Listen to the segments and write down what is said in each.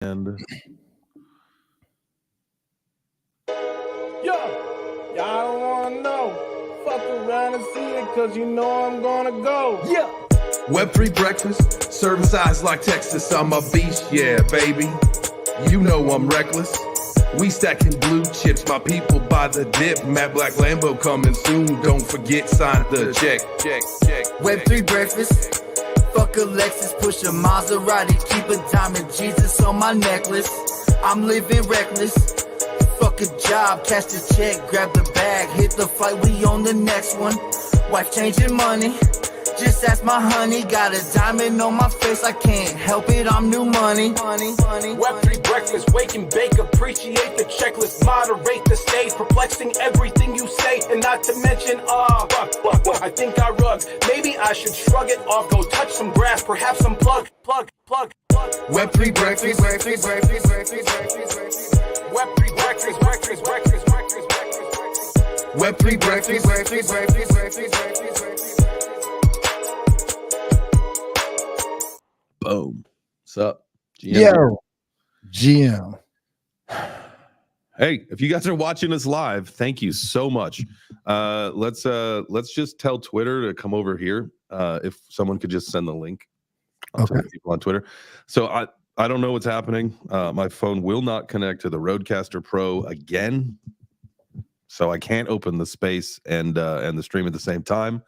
And yo, y'all don't wanna know. Fuck around and see it, cause you know I'm gonna go. Yeah. Web3 breakfast, serving size like Texas. I'm a beast, yeah, baby. You know I'm reckless. We stacking blue chips, my people by the dip. Matte Black Lambo coming soon. Don't forget, sign the check. Web3 breakfast. Fuck a Lexus, push a Maserati, keep a diamond Jesus on my necklace. I'm living reckless. Fuck a job, cash the check, grab the bag, hit the fight, we on the next one. Wife changing money, just ask my honey. Got a diamond on my face, I can't help it, I'm new money. Web3 breakfast, wake and bake, appreciate the checklist, moderate the stage, perplexing everything you say, and not to mention, I think I rugged. Maybe I should shrug it off, go touch some grass, perhaps some plug. Web3 breakfast, Web3 breakfast. Web3 breakfast. boom. What's up? Yo, GM. Hey, if you guys are watching us live, thank you so much. Let's just tell Twitter to come over here. If someone could just send the link to the people on Twitter. So I don't know what's happening. My phone will not connect to the Roadcaster Pro again, so I can't open the space and the stream at the same time.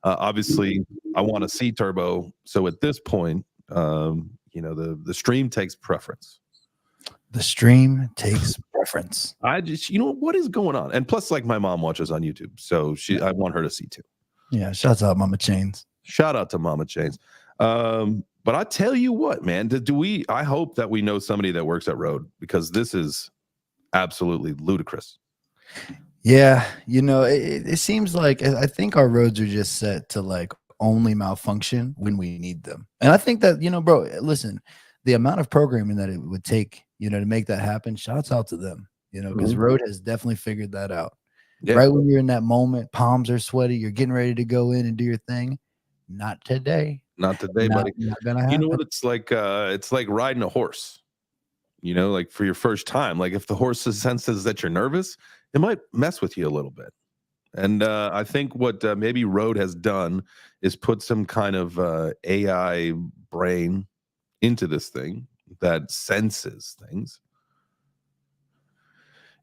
Obviously, I want to see Turbo. So at this point, the stream takes preference. The stream takes preference. I just, what is going on? And plus, like, my mom watches on YouTube, so I want her to see too. Yeah, shouts out Mama Chains. Shout out to Mama Chains. But I tell you what, man, I hope that we know somebody that works at Road, because this is absolutely ludicrous. Yeah, it seems like, I think our roads are just set to like only malfunction when we need them. And I think that, bro, listen, the amount of programming that it would take, to make that happen, shouts out to them, because Road has definitely figured that out. Yeah. Right when you're in that moment, palms are sweaty, you're getting ready to go in and do your thing. Not today. Not today, buddy. Not gonna happen. You know what it's like? It's like riding a horse. Like for your first time. Like if the horse senses that you're nervous, it might mess with you a little bit. And I think what maybe Road has done is put some kind of AI brain into this thing that senses things,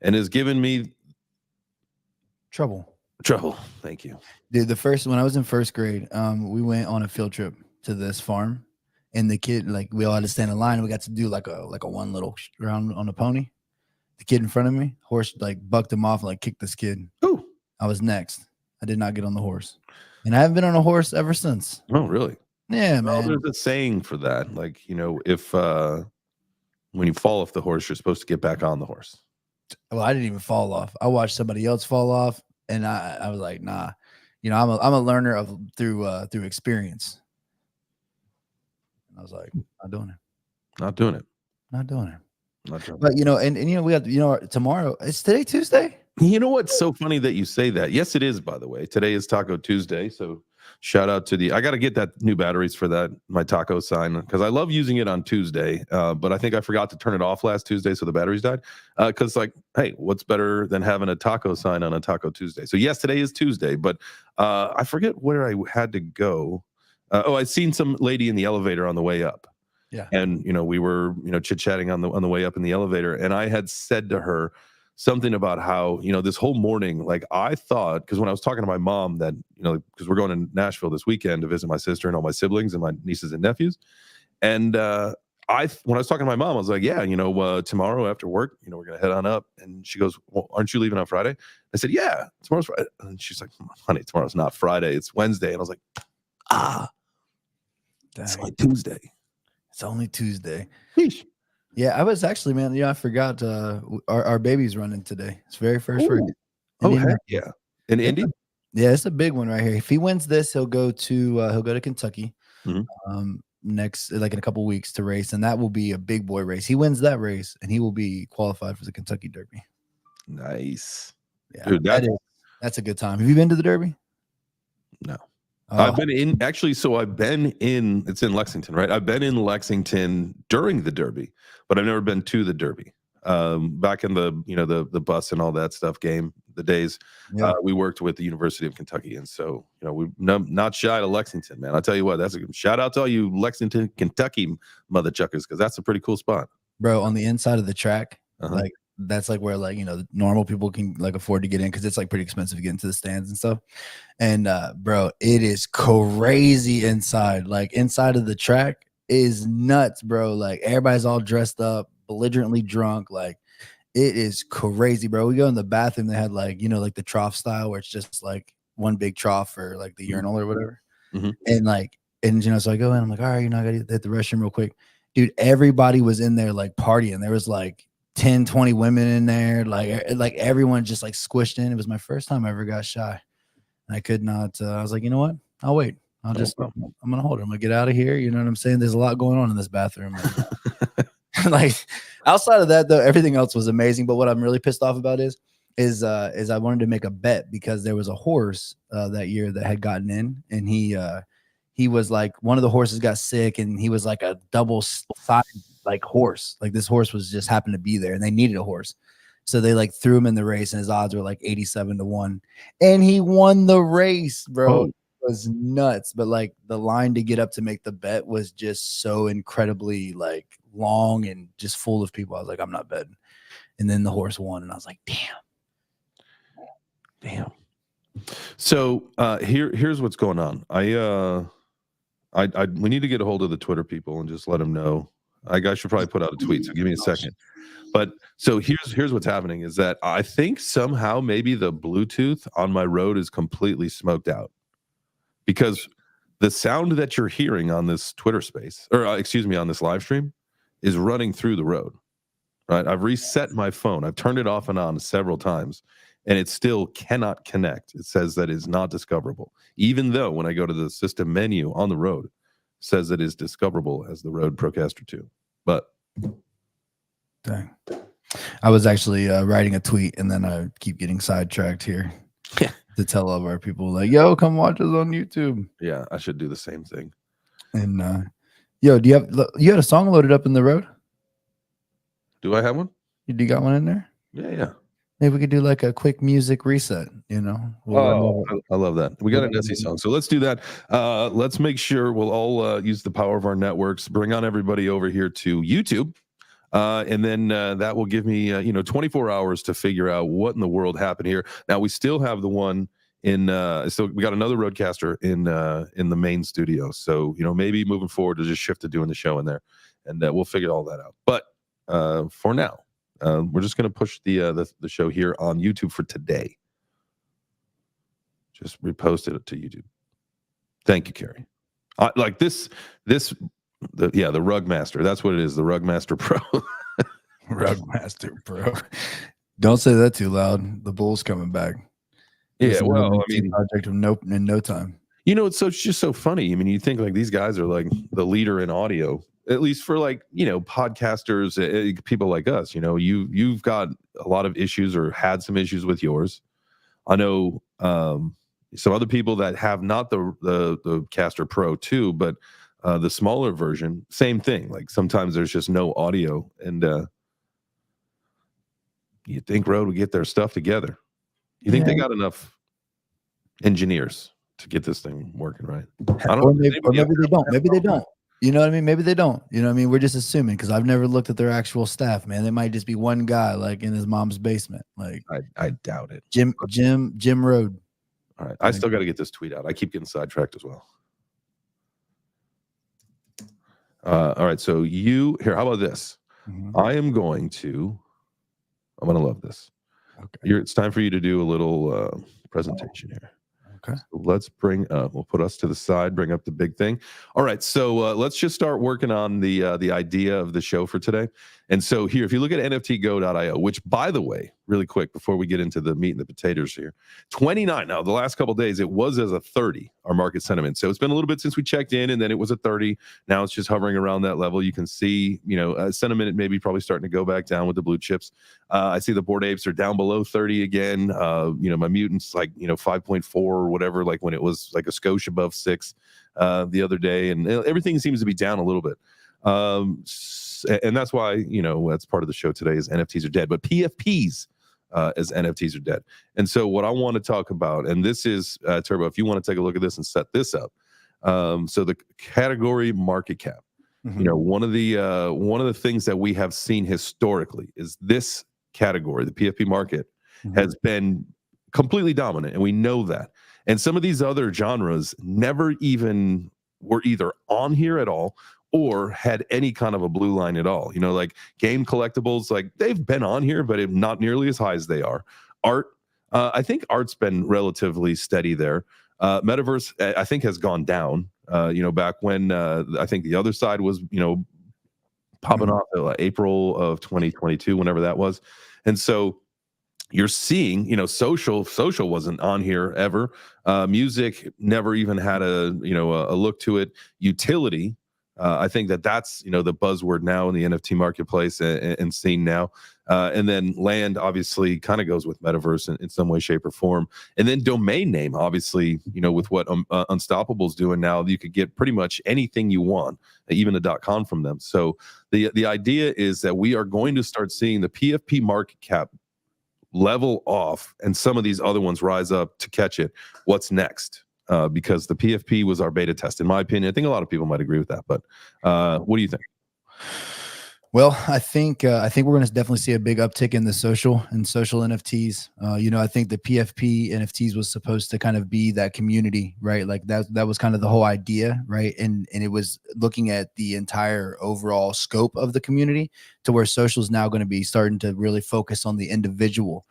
and has given me trouble. Thank you, dude. When I was in first grade, we went on a field trip to this farm, and the kid, like, we all had to stand in line, and we got to do like a one little round on a pony. The kid in front of me, horse, like, bucked him off and like kicked this kid. Ooh. I was next. I did not get on the horse, and I haven't been on a horse ever since. Oh, really? Yeah, man. Well, there's a saying for that. Like, if when you fall off the horse, you're supposed to get back on the horse. Well, I didn't even fall off. I watched somebody else fall off, and I was like, nah. I'm a learner through experience. And I was like, not doing it. But we got tomorrow. Is today Tuesday? You know what's so funny that you say that? Yes, it is, by the way. Today is Taco Tuesday, so shout out to I got to get that new batteries for my taco sign, because I love using it on Tuesday, but I think I forgot to turn it off last Tuesday, so the batteries died. Because hey, what's better than having a taco sign on a Taco Tuesday? So yes, today is Tuesday, but I forget where I had to go. I seen some lady in the elevator on the way up. Yeah, and we were chit-chatting on the way up in the elevator, and I had said to her something about how, this whole morning, like, I thought, because when I was talking to my mom that, because we're going to Nashville this weekend to visit my sister and all my siblings and my nieces and nephews. And when I was talking to my mom, I was like, yeah, tomorrow after work, we're going to head on up. And she goes, well, aren't you leaving on Friday? I said, yeah, tomorrow's Friday. And she's like, honey, tomorrow's not Friday, it's Wednesday. And I was like, it's only Tuesday. It's only Tuesday. Sheesh. Yeah, I was actually, man. I forgot our baby's running today. It's very first race. Oh, heck yeah! In Indy? Yeah, it's a big one right here. If he wins this, he'll go to Kentucky next, like in a couple weeks, to race, and that will be a big boy race. He wins that race, and he will be qualified for the Kentucky Derby. Nice. Yeah, dude, that's a good time. Have you been to the Derby? No. I've been in it's in Lexington, right? I've been in Lexington during the Derby, but I've never been to the Derby. Back in the bus and all that stuff game, the days, we worked with the University of Kentucky. And so, we're not shy to Lexington, man. I'll tell you what, that's a good shout out to all you Lexington, Kentucky mother chuckers, because that's a pretty cool spot. Bro, on the inside of the track, like that's like where normal people can like afford to get in, because it's like pretty expensive to get into the stands and stuff. And bro, it is crazy inside. Like inside of the track is nuts, bro. Like everybody's all dressed up, belligerently drunk. Like it is crazy, bro. We go in the bathroom, they had like the trough style where it's just like one big trough for like the urinal or whatever. And so I go in, I'm like, all right, I gotta hit the restroom real quick. Dude, everybody was in there like partying. There was like 10, 20 women in there, like everyone just like squished in. It was my first time I ever got shy. And I could not, I was like, you know what? I'll wait. I'm going to hold it. I'm going to get out of here. You know what I'm saying? There's a lot going on in this bathroom. Like outside of that though, everything else was amazing. But what I'm really pissed off about is I wanted to make a bet, because there was a horse that year that had gotten in, and he was like, one of the horses got sick, and he was like a double-sided like horse. Like this horse was just happened to be there, and they needed a horse. So they like threw him in the race, and his odds were like 87-1. And he won the race, bro. It was nuts. But like the line to get up to make the bet was just so incredibly like long and just full of people. I was like, I'm not betting. And then the horse won, and I was like, damn. So here's what's going on. We need to get a hold of the Twitter people and just let them know. I should probably put out a tweet, so give me a second. But so here's what's happening is that I think somehow maybe the Bluetooth on my Rode is completely smoked out, because the sound that you're hearing on this Twitter space, or on this live stream, is running through the Rode. Right? I've reset my phone. I've turned it off and on several times, and it still cannot connect. It says that it's not discoverable, even though when I go to the system menu on the Rode, it says it is discoverable as the Rode Procaster 2. But dang, I was actually writing a tweet, and then I keep getting sidetracked here to tell all of our people like, yo, come watch us on YouTube. Yeah, I should do the same thing. And yo, you had a song loaded up in the Rode? Do I have one? You got one in there? Yeah. Maybe we could do like a quick music reset, I love that. We got an Nessie song. So let's do that. Let's make sure we'll all use the power of our networks, bring on everybody over here to YouTube. And then that will give me, 24 hours to figure out what in the world happened here. Now, we still have the one we got another Roadcaster in the main studio. So, maybe moving forward to just shift to doing the show in there, and we'll figure all that out. But for now, we're just going to push the show here on YouTube for today. Just reposted it to YouTube. Thank you, Carrie. Like the Rug Master. That's what it is. The Rug Master Pro. Rug Master Pro. Don't say that too loud. The bull's coming back. Yeah, well, I mean, project in no time. It's just so funny. I mean, you think like these guys are like the leader in audio, at least for like, podcasters, people like us. You've got a lot of issues or had some issues with yours. I know some other people that have not the Caster Pro 2, but the smaller version, same thing. Like sometimes there's just no audio, and you think Rode would get their stuff together. You think they got enough engineers to get this thing working right? I don't know. Maybe they don't. Maybe they don't. You know what I mean? Maybe they don't. You know what I mean? We're just assuming, because I've never looked at their actual staff, man. They might just be one guy like in his mom's basement. Like I doubt it. Jim Rode. All right. I still got to get this tweet out. I keep getting sidetracked as well. All right. So how about this? Mm-hmm. I'm going to love this. Okay. It's time for you to do a little presentation here. Okay. So let's we'll put us to the side, bring up the big thing. All right. So let's just start working on the idea of the show for today. And so here, if you look at NFTgo.io, which by the way, really quick before we get into the meat and the potatoes here. 29. Now, the last couple of days, it was as a 30, our market sentiment. So it's been a little bit since we checked in, and then it was a 30. Now it's just hovering around that level. You can see, sentiment maybe probably starting to go back down with the blue chips. I see the Bored Apes are down below 30 again. My Mutants, 5.4 or whatever, like when it was like a skosh above 6 the other day, and everything seems to be down a little bit. And that's why, that's part of the show today is NFTs are dead, but PFPs as NFTs are dead. And so what I want to talk about, and this is Turbo, if you want to take a look at this and set this up. So the category market cap, one of the things that we have seen historically is this category, the PFP market, has been completely dominant, and we know that. And some of these other genres never even were either on here at all or had any kind of a blue line at all. Like game collectibles, like they've been on here, but not nearly as high as they are. Art, I think art's been relatively steady there. Metaverse, I think, has gone down. Back when I think the other side was, popping off April of 2022, whenever that was. And so you're seeing, social wasn't on here ever. Music never even had a look to it. Utility, I think that's the buzzword now in the NFT marketplace and scene now. And then land obviously kind of goes with metaverse in some way, shape, or form. And then domain name, obviously, with what Unstoppable's doing now, you could get pretty much anything you want, even a .com from them. So the idea is that we are going to start seeing the PFP market cap level off and some of these other ones rise up to catch it. What's next? Because the PFP was our beta test, in my opinion. I think a lot of people might agree with that, but what do you think? Well, I think we're going to definitely see a big uptick in the social NFTs. I think the PFP NFTs was supposed to kind of be that community, right? Like that was kind of the whole idea, right? And it was looking at the entire overall scope of the community, to where social is now going to be starting to really focus on the individual.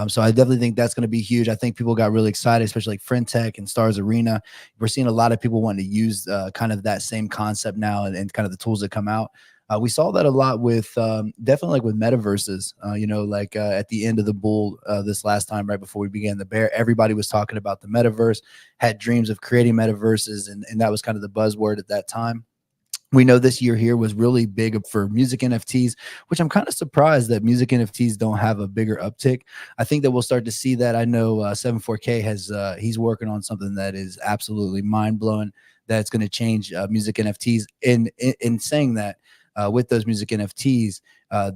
So I definitely think that's going to be huge. I think people got really excited, especially like Frentech and Stars Arena. We're seeing a lot of people wanting to use kind of that same concept now and kind of the tools that come out. We saw that a lot with definitely like with metaverses, at the end of the bull this last time, right before we began the bear, everybody was talking about the metaverse, had dreams of creating metaverses. And that was kind of the buzzword at that time. We know this year here was really big for music NFTs, which I'm kind of surprised that music NFTs don't have a bigger uptick. I think that we'll start to see that. I know 74K has he's working on something that is absolutely mind blowing, that's going to change music NFTs. In saying that, with those music NFTs,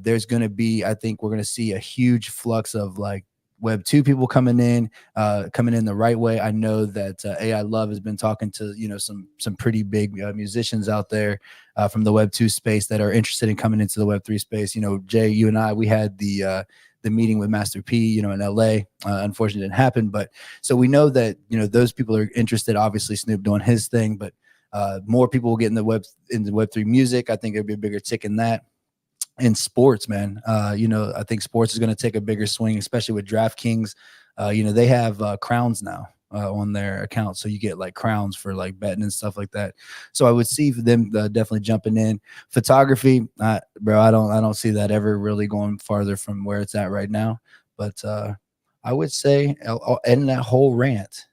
there's going to be, I think we're going to see a huge flux of like Web2 people coming in the right way. I know that AI Love has been talking to some pretty big musicians out there from the Web2 space that are interested in coming into the Web3 space. Jay, you and I, we had the meeting with Master P, in LA. Unfortunately, it didn't happen, but so we know that those people are interested. Obviously, Snoop doing his thing, but more people will get in the Web3 music. I think there'll be a bigger tick in that. In sports, man, I think sports is going to take a bigger swing, especially with DraftKings. They have crowns now on their account, so you get like crowns for like betting and stuff like that. So I would see them definitely jumping in. Photography, bro, I don't see that ever really going farther from where it's at right now. But I would say, in that whole rant,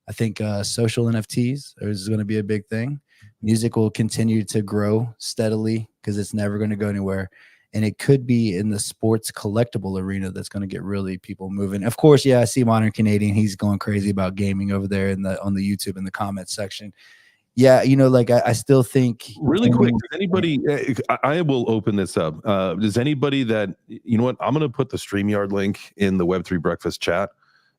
I think social NFTs is going to be a big thing. Music will continue to grow steadily because it's never going to go anywhere. And it could be in the sports collectible arena that's going to get really people moving. Of course, yeah, I see Modern Canadian. He's going crazy about gaming over there on the YouTube in the comments section. Yeah, I still think really quick. Does anybody? I will open this up. Does anybody that what? I'm going to put the StreamYard link in the Web3 Breakfast chat.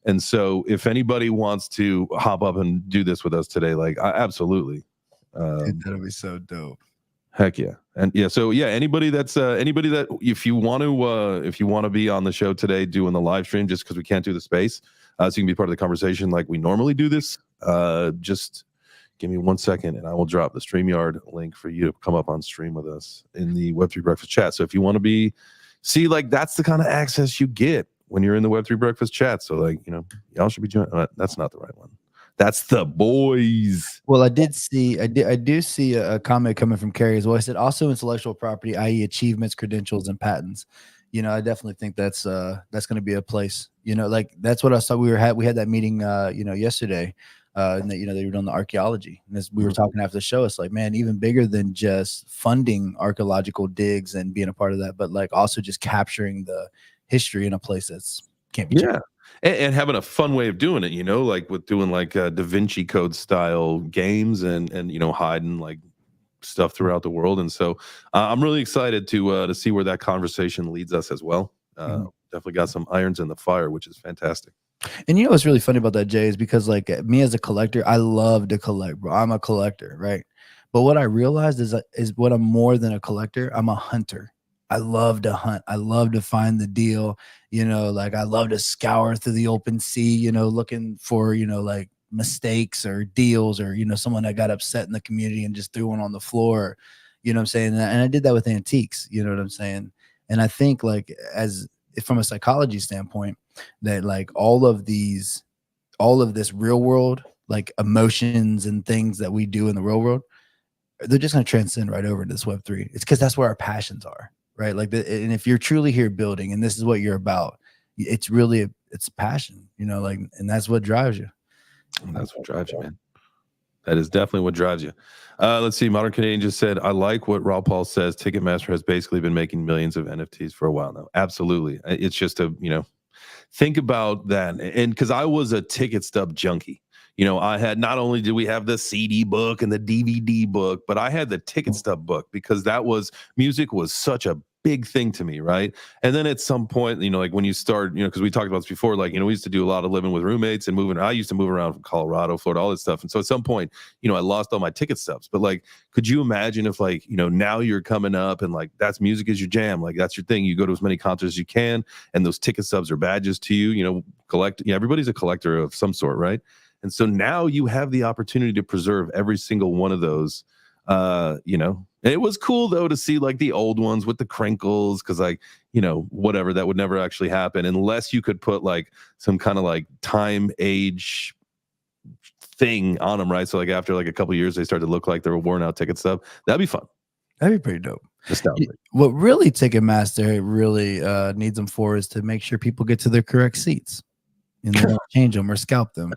And so, if anybody wants to hop up and do this with us today, absolutely. That'll be so dope. Heck yeah. And yeah, so yeah, anybody that if you want to be on the show today doing the live stream, just because we can't do the space, so you can be part of the conversation like we normally do this, just give me 1 second and I will drop the StreamYard link for you to come up on stream with us in the Web3 Breakfast chat. So if you want to that's the kind of access you get when you're in the Web3 Breakfast chat. So y'all should be joining. That's not the right one. That's the boys. Well, I do see a comment coming from Carrie as well. I said also intellectual property, i.e. achievements, credentials, and patents. you know, I definitely think that's going to be a place, you know, like that's what I saw. We had that meeting, you know, yesterday, and that, you know, they were doing the archaeology, and as we were talking after the show, it's like, man, even bigger than just funding archaeological digs and being a part of that, but like also just capturing the history in a place that's can't be changed. And having a fun way of doing it, you know, like with doing like Da Vinci Code style games and you know, hiding like stuff throughout the world. And so I'm really excited to see where that conversation leads us as well. Definitely got some irons in the fire, which is fantastic. And you know what's really funny about that, Jay, is because like me as a collector, I love to collect, bro. I'm a collector, right? But what I realized is what I'm more than a collector. I'm a hunter. I love to hunt. I love to find the deal. You know, like I love to scour through the open sea, you know, looking for, you know, like mistakes or deals or, you know, someone that got upset in the community and just threw one on the floor. You know what I'm saying? And I did that with antiques. You know what I'm saying? And I think like from a psychology standpoint, that like all of this real world, like emotions and things that we do in the real world, they're just going to transcend right over to this Web3. It's because that's where our passions are, right? Like, and if you're truly here building and this is what you're about, it's really, it's passion, you know, like, and that's what drives you. That's what drives you, man. That is definitely what drives you. Let's see. Modern Canadian just said, I like what Raw Paul says. Ticketmaster has basically been making millions of NFTs for a while now. Absolutely. It's just you know, think about that. And because I was a ticket stub junkie, you know, I had, not only did we have the CD book and the DVD book, but I had the ticket stub book because music was such a big thing to me, right? And then at some point, you know, like when you start, you know, because we talked about this before, like, you know, we used to do a lot of living with roommates and moving. I used to move around from Colorado, Florida, all this stuff. And so at some point, you know, I lost all my ticket stubs. But like, could you imagine if like, you know, now you're coming up and like that's music is your jam, like that's your thing. You go to as many concerts as you can, and those ticket stubs are badges to you. You know, everybody's a collector of some sort, right? And so now you have the opportunity to preserve every single one of those. You know, and it was cool though to see like the old ones with the crinkles, because like, you know, whatever, that would never actually happen unless you could put like some kind of like time age thing on them, right? So like after like a couple of years, they start to look like they were worn out ticket stub. That'd be fun. That'd be pretty dope. What really Ticketmaster really needs them for is to make sure people get to their correct seats. And they don't change them or scalp them.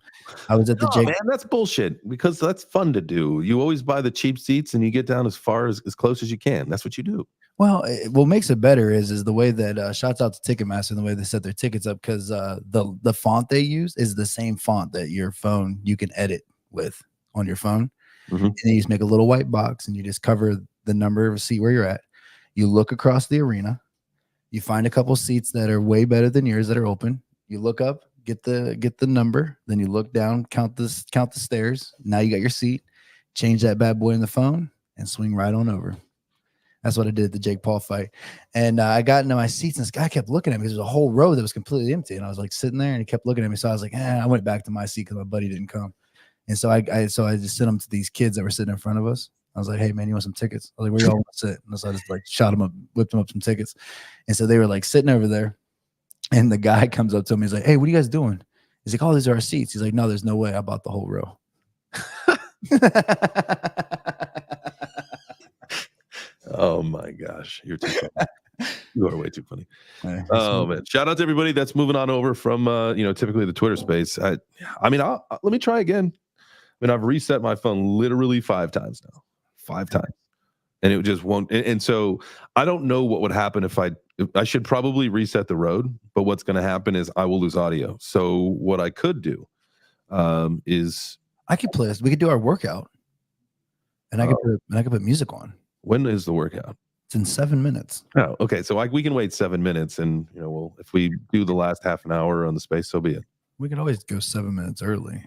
I was at the man, that's bullshit, because that's fun to do. You always buy the cheap seats and you get down as far as close as you can. That's what you do. Well, what makes it better is the way that shouts out to Ticketmaster and the way they set their tickets up, because the font they use is the same font that your phone you can edit with on your phone. And you just make a little white box and you just cover the number of a seat where you're at. You look across the arena, you find a couple seats that are way better than yours that are open. You look up, get the number, then you look down, count the stairs. Now you got your seat. Change that bad boy in the phone and swing right on over. That's what I did at the Jake Paul fight. And I got into my seats and this guy kept looking at me. There's a whole row that was completely empty. And I was like sitting there and he kept looking at me. So I was like, I went back to my seat because my buddy didn't come. And so I just sent them to these kids that were sitting in front of us. I was like, hey man, you want some tickets? I was like, where y'all want to sit? And so I just like shot them up, whipped them up some tickets. And so they were like sitting over there. And the guy comes up to him. He's like, hey, what are you guys doing? He's like, oh, these are our seats. He's like, no, there's no way. I bought the whole row. Oh my gosh, you're too funny. You are way too funny. Oh man, shout out to everybody that's moving on over from you know, typically the Twitter space. I mean, let me try again. I mean, I've reset my phone literally 5 times now, 5 times, and it just won't. And so I don't know what would happen if I should probably reset the Rode, but what's going to happen is I will lose audio. So what I could do is I could play this. We could do our workout, and I could put music on. When is the workout? It's in 7 minutes. Oh, okay. So we can wait 7 minutes, and you know, if we do the last half an hour on the space, so be it. We could always go 7 minutes early.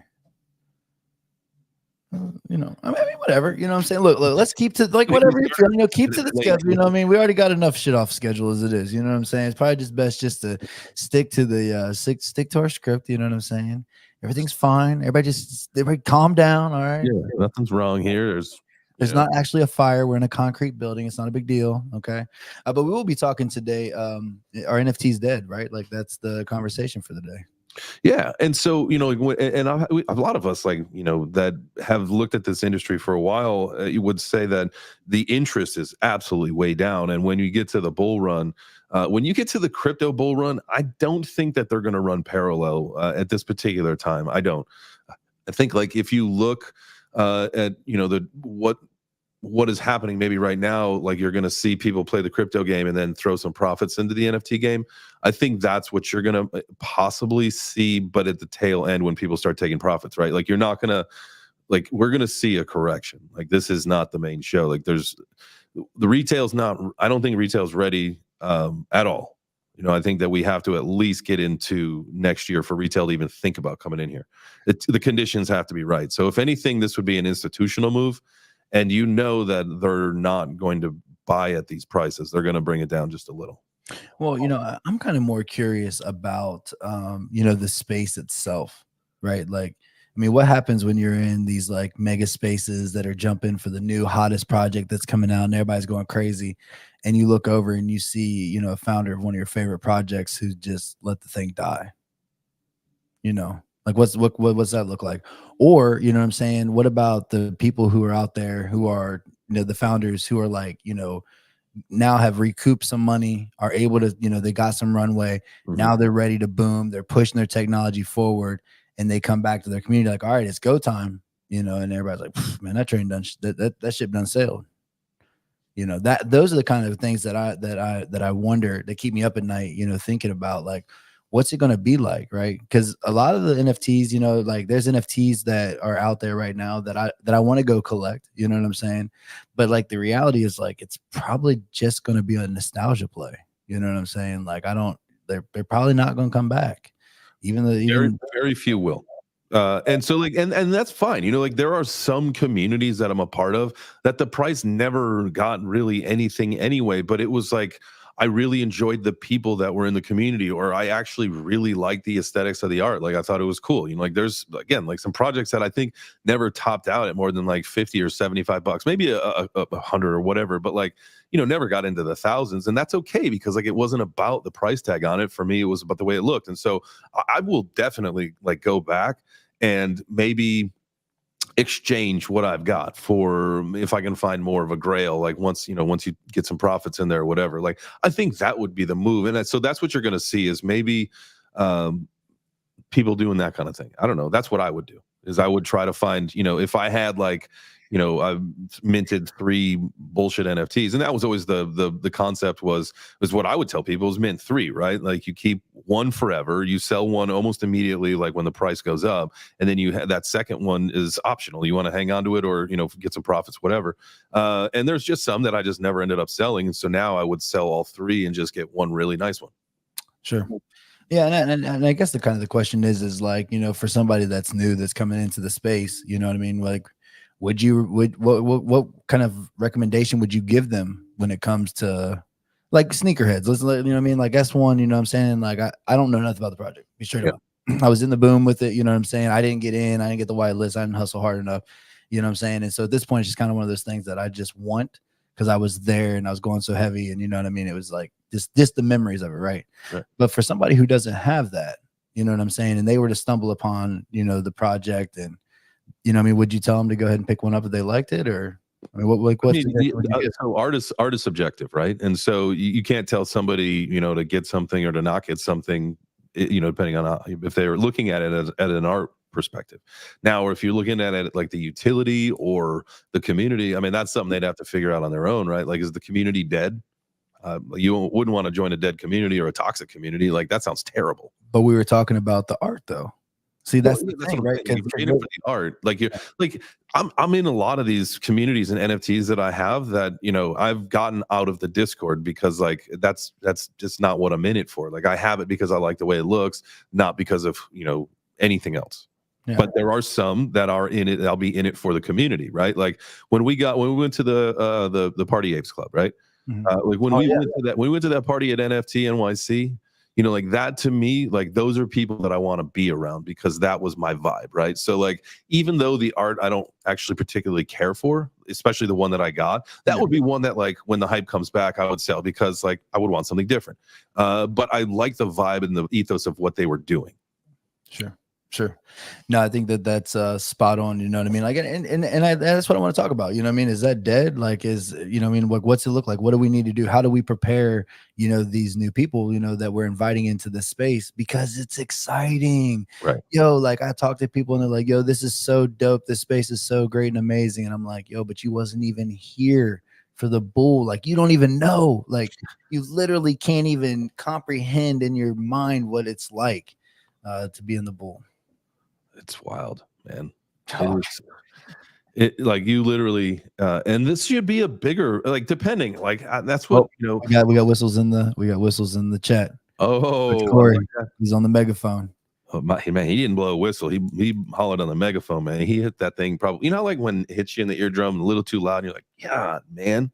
You know, I mean, whatever. You know what I'm saying? Look, let's keep to like whatever you're feeling. You know, keep to the schedule. You know what I mean? We already got enough shit off schedule as it is. You know what I'm saying? It's probably just best just to stick to the stick to our script. You know what I'm saying? Everything's fine. Everybody calm down. All right. Yeah, nothing's wrong here. There's not actually a fire. We're in a concrete building. It's not a big deal. Okay. But we will be talking today. Our NFT's dead, right? Like that's the conversation for the day. Yeah, and so and a lot of us, like that have looked at this industry for a while, you would say that the interest is absolutely way down. And when you get to the bull run, when you get to the crypto bull run, I don't think that they're going to run parallel at this particular time. I don't. I think like if you look at the what is happening maybe right now, like you're going to see people play the crypto game and then throw some profits into the NFT game. I think that's what you're going to possibly see, but at the tail end when people start taking profits, right? Like you're not going to, like we're going to see a correction. Like this is not the main show. Like the retail's not, I don't think retail's ready at all. I think that we have to at least get into next year for retail to even think about coming in here. The conditions have to be right. So if anything, this would be an institutional move. And that they're not going to buy at these prices. They're going to bring it down just a little. Well, I'm kind of more curious about, the space itself, right? Like, I mean, what happens when you're in these like mega spaces that are jumping for the new hottest project that's coming out and everybody's going crazy, and you look over and you see, a founder of one of your favorite projects who just let the thing die. Like what's that look like? Or, what I'm saying? What about the people who are out there who are, the founders who are like, now have recouped some money, are able to, they got some runway. Mm-hmm. Now they're ready to boom. They're pushing their technology forward, and they come back to their community like, all right, it's go time, and everybody's like, man, that train done, that ship done sailed. Those are the kind of things that I wonder, that keep me up at night, thinking about like, what's it going to be like, right? Because a lot of the NFTs, like there's NFTs that are out there right now that I want to go collect, you know what I'm saying? But like the reality is like, it's probably just going to be a nostalgia play. You know what I'm saying? Like they're probably not going to come back. Very few will. And so like, and that's fine. Like there are some communities that I'm a part of that the price never got really anything anyway, but it was like, I really enjoyed the people that were in the community, or I actually really liked the aesthetics of the art. Like I thought it was cool. Like there's again, like some projects that I think never topped out at more than like 50 or 75 bucks, maybe a 100 or whatever, but like, never got into the thousands. And that's okay, because like, it wasn't about the price tag on it. For me, it was about the way it looked. And so I will definitely like go back and maybe exchange what I've got for, if I can find more of a grail, like once you get some profits in there or whatever. Like I think that would be the move. And so that's what you're going to see, is maybe people doing that kind of thing. I don't know. That's what I would do, is I would try to find, if I had like, I minted 3 bullshit NFTs, and that was always the concept was what I would tell people is mint 3, right? Like you keep one forever, you sell one almost immediately, like when the price goes up, and then you have that second one is optional. You want to hang on to it, or get some profits, whatever. And there's just some that I just never ended up selling, and so now I would sell all 3 and just get one really nice one. Sure. Yeah, and I guess the question is like, for somebody that's new, that's coming into the space, you know what I mean? Like, what kind of recommendation would you give them when it comes to like Sneakerheads? Let's what I mean? Like S1, you know what I'm saying? Like I don't know nothing about the project. Be straight up. I was in the boom with it, you know what I'm saying? I didn't get in, I didn't get the white list, I didn't hustle hard enough, you know what I'm saying? And so at this point, it's just kind of one of those things that I just want, because I was there and I was going so heavy, and you know what I mean? It was like just the memories of it, right? But for somebody who doesn't have that, you know what I'm saying, and they were to stumble upon, the project, and would you tell them to go ahead and pick one up if they liked it? Or so art is subjective, right? And so you can't tell somebody, to get something or to not get something, depending on if they're looking at it at an art perspective. Now, or if you're looking at it like the utility or the community, I mean, that's something they'd have to figure out on their own, right? Like, is the community dead? You wouldn't want to join a dead community or a toxic community. Like, that sounds terrible. But we were talking about the art, though. See, that's the thing, right? You create it for the art. Like I'm in a lot of these communities and NFTs that I have that, I've gotten out of the Discord, because like that's just not what I'm in it for. Like I have it because I like the way it looks, not because of, anything else. Yeah. But there are some that are in it. I'll be in it for the community, right? Like when we went to the Party Apes Club, right? Mm-hmm. Like when we went to that party at NFT NYC, like that, to me, like those are people that I want to be around, because that was my vibe, right? So like, even though the art I don't actually particularly care for, especially the one that I got, that would be one that like when the hype comes back, I would sell, because like I would want something different. But I like the vibe and the ethos of what they were doing. Sure. No, I think that's spot on. You know what I mean? Like, that's what I want to talk about. You know what I mean? Is that dead? Like, you know what I mean? Like, what's it look like? What do we need to do? How do we prepare, you know, these new people, you know, that we're inviting into this space, because it's exciting. Right. Yo, like I talk to people and they're like, yo, this is so dope. This space is so great and amazing. And I'm like, yo, but you wasn't even here for the bull. Like, you don't even know. Like, you literally can't even comprehend in your mind what it's like to be in the bull. It's wild, man. It like you literally, and this should be a bigger, like, depending, like that's what, you know. We got whistles in the chat. Oh, Corey, he's on the megaphone. Oh, man, he didn't blow a whistle. He hollered on the megaphone, man. He hit that thing probably, you know, like when it hits you in the eardrum a little too loud, and you're like, yeah, man.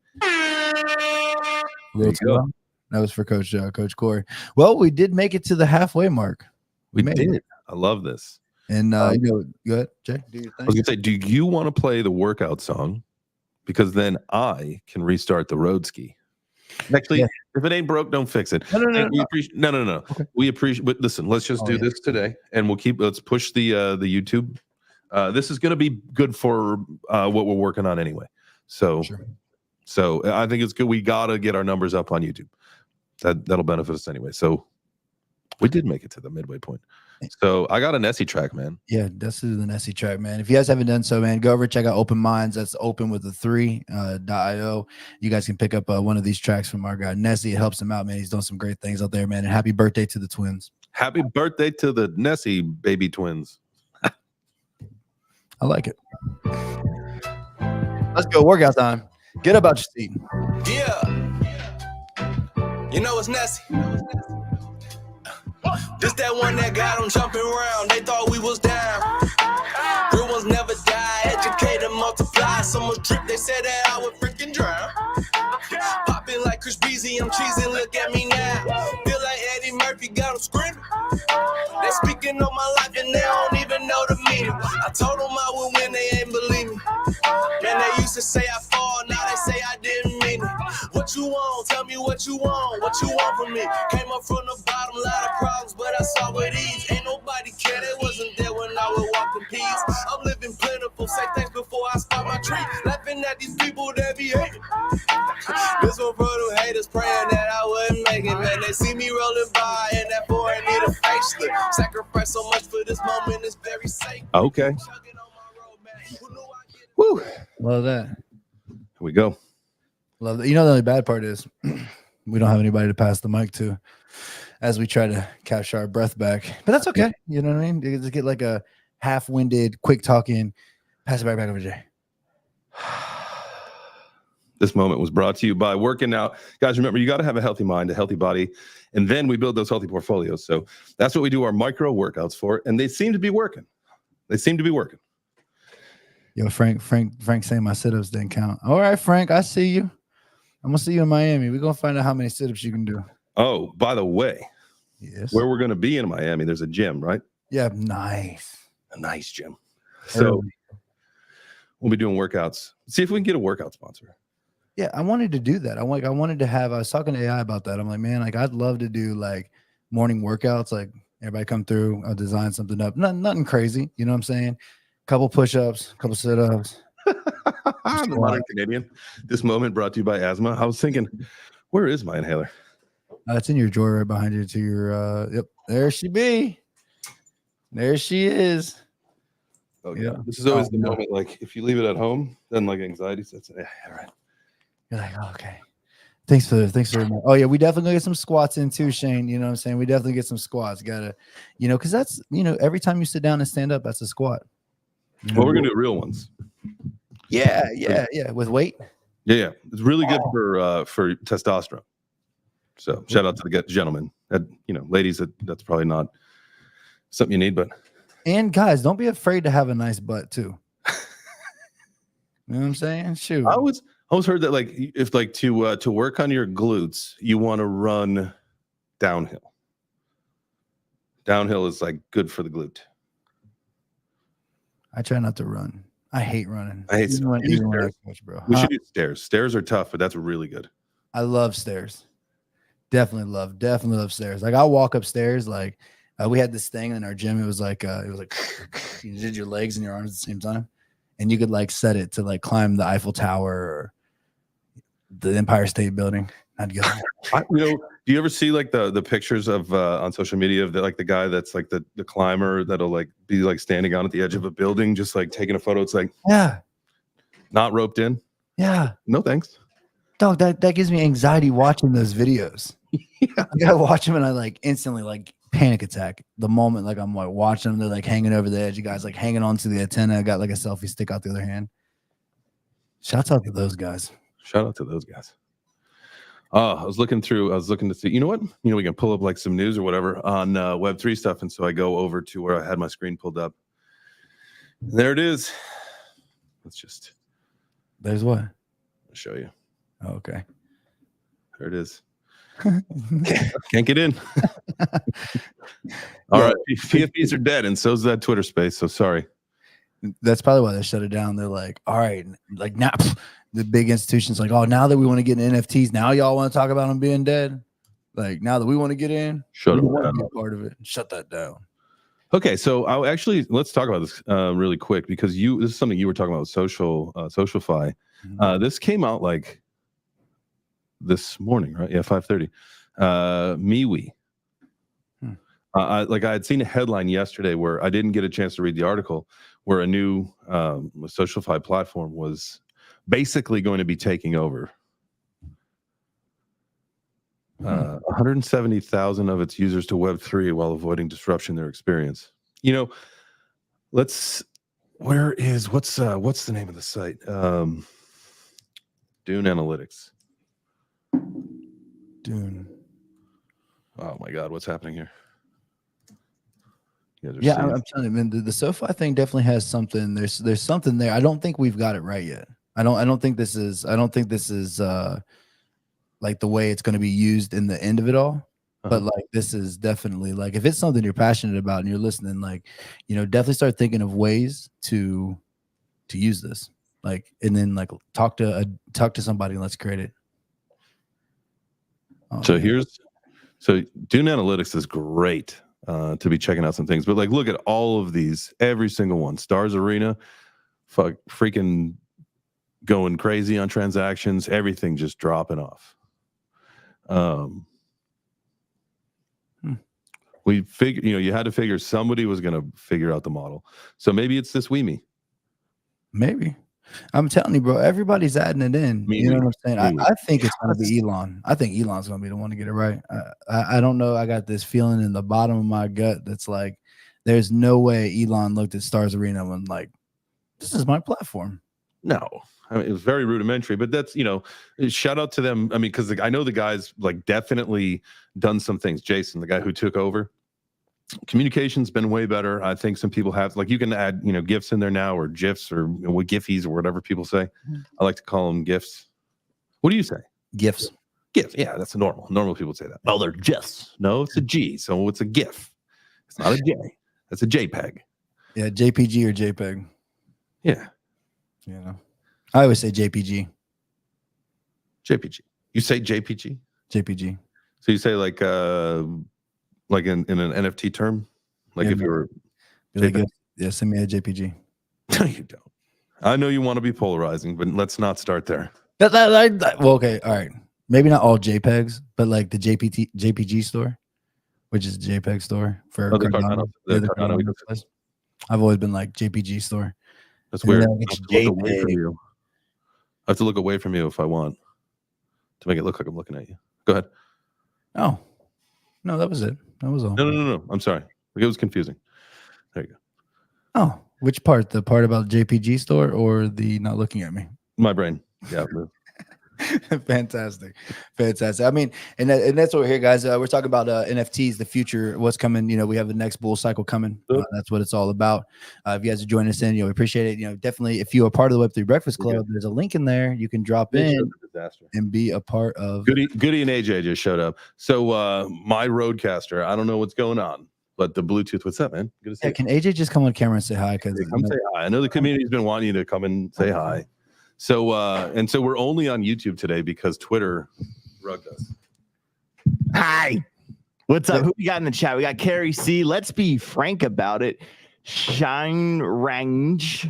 That was for Coach Corey. Well, we did make it to the halfway mark. We did. I love this. And you know, go ahead, Jay. Do your thing. I was gonna say, do you want to play the workout song? Because then I can restart the road ski. Actually, if it ain't broke, don't fix it. No. Okay. We appreciate. But listen, let's just do this today, and let's push the YouTube. This is gonna be good for what we're working on anyway. So I think it's good. We gotta get our numbers up on YouTube. That'll benefit us anyway. So we did make it to the midway point. So I got an Nessie track, man. Yeah, this is the Nessie track, man. If you guys haven't done so, man, go over check out Open Minds. That's open with the 3.io. You guys can pick up one of these tracks from our guy Nessie. It helps him out, man. He's doing some great things out there, man. And happy birthday to the twins. Happy birthday to the Nessie baby twins. I like it. Let's go. Workout time. Get up out your seat. Yeah. You know it's Nessie. This that one that got them jumping around. They thought we was down. Real ones never die. Educate and multiply. Someone's drip, they said that I would freaking drown. Popping like Chris Breezy, I'm cheesy. Look at me now. Feel like Eddie Murphy got them screaming. They speaking on my life and they don't even know the meaning. I told them I would win, they ain't believe me. Man, they used to say I fall, now they say I didn't mean it. What you want? Tell me what you want. What you want from me? Came up from the bottom, lot of problems, but I saw with ease. Ain't nobody care, they wasn't there when I would walk in peace. I'm living plentiful, say thanks before I start my tree. Laughing at these people that be hating. This one for them haters, praying that I wouldn't make it. Man, they see me rolling by and that boy need a facelift. Sacrifice so much for this moment, it's very safe. Okay. Woo. Love that. Here we go. Love that. You know, the only bad part is we don't have anybody to pass the mic to as we try to capture our breath back. But that's okay. You know what I mean? You just get like a half-winded, quick talking, pass it back over to Jay. This moment was brought to you by working out. Guys, remember, you got to have a healthy mind, a healthy body, and then we build those healthy portfolios. So that's what we do our micro workouts for, and they seem to be working. Yo, Frank saying my sit-ups didn't count. All right, Frank, I see you. I'm going to see you in Miami. We're going to find out how many sit-ups you can do. Oh, by the way, yes, where we're going to be in Miami, there's a gym, right? Yeah, nice. A nice gym. So we'll be doing workouts. See if we can get a workout sponsor. Yeah, I wanted to do that. I was talking to AI about that. I'm like, man, like I'd love to do like morning workouts, like everybody come through, I'll design something up. Nothing crazy, you know what I'm saying? Couple push-ups, couple sit-ups. I'm a modern Canadian. This moment brought to you by asthma. I was thinking, where is my inhaler? It's in your drawer right behind you to your yep. There she be. There she is. Oh yeah. This is always the moment, like if you leave it at home, then like anxiety sets in. Yeah, all right. You're like, oh, okay. Thanks for oh yeah, we definitely get some squats in too, Shane. You know what I'm saying? We definitely get some squats. Gotta, you know, because that's, you know, every time you sit down and stand up, that's a squat. Well, we're gonna do real ones. Yeah. With weight. Yeah. It's really good for testosterone. So shout out to the gentlemen. You know, ladies, that's probably not something you need, but and guys, don't be afraid to have a nice butt too. You know what I'm saying? Shoot. I always heard that like if like to work on your glutes, you want to run downhill. Downhill is like good for the glute. I try not to run. I hate running. I hate even when I coach, bro. We should do stairs. Stairs are tough, but that's really good. I love stairs. Definitely love stairs. Like I'll walk upstairs, like We had this thing in our gym. It was like you did your legs and your arms at the same time, and you could like set it to like climb the Eiffel Tower or the Empire State Building. I'd go. Do you ever see like the pictures of on social media of the guy that's like the climber that'll like be like standing on at the edge of a building, just like taking a photo? It's like, yeah, not roped in. Yeah. No thanks. Dog, that gives me anxiety watching those videos. Yeah. I gotta watch them and I like instantly like panic attack the moment like I'm like watching them. They're like hanging over the edge. You guys like hanging onto the antenna. I got like a selfie stick out the other hand. Shouts out to those guys. Shout out to those guys. I was looking to see, you know what? We can pull up like some news or whatever on Web3 stuff. And so I go over to where I had my screen pulled up. And there it is. There's what? I'll show you. Oh, okay. There it is. Can't get in. All right. PFPs are dead, and so's that Twitter space. So sorry. That's probably why they shut it down. They're like, all right, like now the big institutions like, oh, now that we want to get in NFTs, now y'all want to talk about them being dead. Like now that we want to get in, shut them down. be a part of it. Shut that down. Okay, so let's talk about this really quick because this is something you were talking about with SocialFi. Mm-hmm. This came out like this morning, right? Yeah, 5:30. MeWe. I had seen a headline yesterday where I didn't get a chance to read the article, where a new SocialFi platform was basically going to be taking over. 170,000 of its users to Web3 while avoiding disruption in their experience. What's the name of the site? Dune Analytics. Dune. Oh my God, what's happening here? Yeah, I'm telling you, man, the SoFi thing definitely has something. There's something there. I don't think we've got it right yet. I don't think this is like the way it's going to be used in the end of it all. But like this is definitely like if it's something you're passionate about and you're listening, like definitely start thinking of ways to use this. Like and then like talk to somebody and let's create it. So Dune Analytics is great to be checking out some things, but like look at all of these, every single one. Stars Arena, freaking going crazy on transactions, everything just dropping off. We figured, you had to figure somebody was going to figure out the model. So maybe it's this WeMe. Maybe. I'm telling you, bro, everybody's adding it in. You know what I'm saying? I think it's going to be Elon. I think Elon's going to be the one to get it right. I don't know. I got this feeling in the bottom of my gut that's like, there's no way Elon looked at Stars Arena and like, this is my platform. No. I mean, it was very rudimentary, but that's, shout out to them. I mean, because I know the guy's like definitely done some things. Jason, the guy who took over, communication's been way better. I think some people have, like, you can add, GIFs in there now or GIFs or GIFies or whatever people say. I like to call them GIFs. What do you say? GIFs. GIFs. Yeah, that's normal. Normal people say that. Oh, they're GIFs. No, it's a G. So it's a GIF. It's not a J. That's a JPEG. Yeah, JPG or JPEG. Yeah. I always say JPG. JPG. You say JPG? JPG. So you say like in an NFT term? Like if you were yeah, send me a JPG. No, you don't. I know you want to be polarizing, but let's not start there. Well, okay, all right. Maybe not all JPEGs, but like the JPG store, which is the JPEG store for Cardano. I've always been like JPG store. That's weird. I have to look away from you if I want to make it look like I'm looking at you. Go ahead. Oh, no, that was it. That was all. No. I'm sorry. It was confusing. There you go. Oh, which part? The part about JPG store or the not looking at me? My brain. Yeah. Fantastic. I mean, and that's what we're here, guys. We're talking about NFTs, the future, what's coming. We have the next bull cycle coming. That's what it's all about. If you guys are joining us in, we appreciate it. Definitely, if you are part of the Web3 Breakfast Club, there's a link in there. You can drop in and be a part of. Goody and AJ just showed up. So my Roadcaster, I don't know what's going on, but the Bluetooth, what's up, man? Good to see you. Can AJ just come on camera and say hi? Come say hi. I know the community's been wanting you to come and say hi. So we're only on YouTube today because Twitter rugged us. Hi. What's up? Who we got in the chat? We got Carrie C. Let's be frank about it. Shine Range.